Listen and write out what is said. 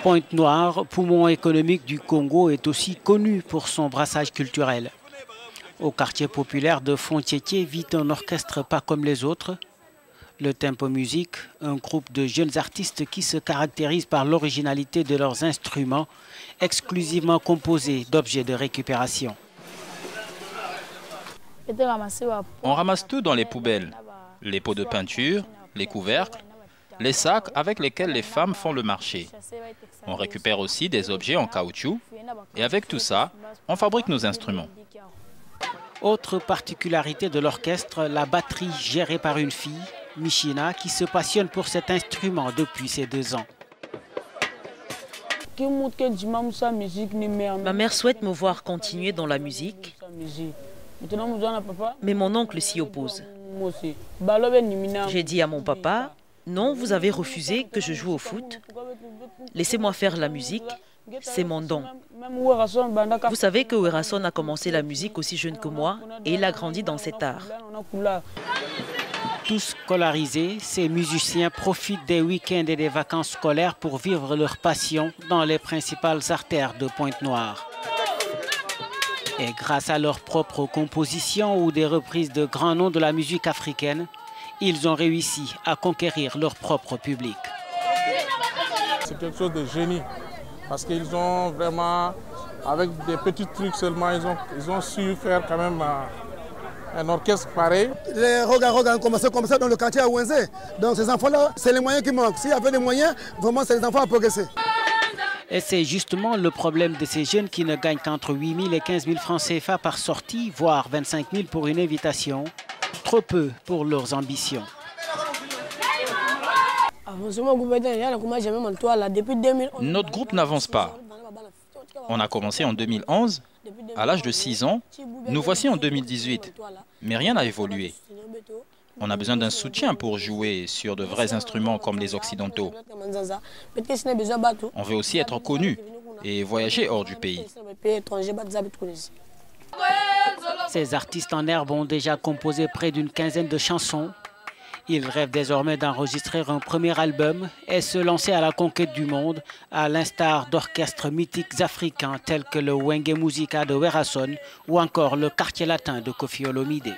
Pointe-Noire, poumon économique du Congo, est aussi connu pour son brassage culturel. Au quartier populaire de Fontiétier vit un orchestre pas comme les autres. Le Tempo Musique, un groupe de jeunes artistes qui se caractérisent par l'originalité de leurs instruments, exclusivement composés d'objets de récupération. On ramasse tout dans les poubelles, les pots de peinture, les couvercles, les sacs avec lesquels les femmes font le marché. On récupère aussi des objets en caoutchouc et avec tout ça, on fabrique nos instruments. Autre particularité de l'orchestre, la batterie gérée par une fille, Michina, qui se passionne pour cet instrument depuis ses 2 ans. Ma mère souhaite me voir continuer dans la musique, mais mon oncle s'y oppose. J'ai dit à mon papa, non, vous avez refusé que je joue au foot. Laissez-moi faire la musique, c'est mon don. Vous savez que Werason a commencé la musique aussi jeune que moi et il a grandi dans cet art. Tous scolarisés, ces musiciens profitent des week-ends et des vacances scolaires pour vivre leur passion dans les principales artères de Pointe-Noire. Et grâce à leurs propres compositions ou des reprises de grands noms de la musique africaine, ils ont réussi à conquérir leur propre public. C'est quelque chose de génie parce qu'ils ont vraiment, avec des petits trucs seulement, ils ont su faire quand même un orchestre pareil. Les Roga ont commencé comme ça dans le quartier à Ouenzé. Donc ces enfants-là, c'est les moyens qui manquent. S'il y avait des moyens, vraiment c'est les enfants à progresser. Et c'est justement le problème de ces jeunes qui ne gagnent qu'entre 8 000 et 15 000 francs CFA par sortie, voire 25 000 pour une invitation. Trop peu pour leurs ambitions. Notre groupe n'avance pas. On a commencé en 2011, à l'âge de 6 ans. Nous voici en 2018, mais rien n'a évolué. On a besoin d'un soutien pour jouer sur de vrais instruments comme les occidentaux. On veut aussi être connu et voyager hors du pays. Ces artistes en herbe ont déjà composé près d'une quinzaine de chansons. Ils rêvent désormais d'enregistrer un premier album et se lancer à la conquête du monde, à l'instar d'orchestres mythiques africains tels que le Wenge Musica de Werason ou encore le Quartier Latin de Koffi Olomide.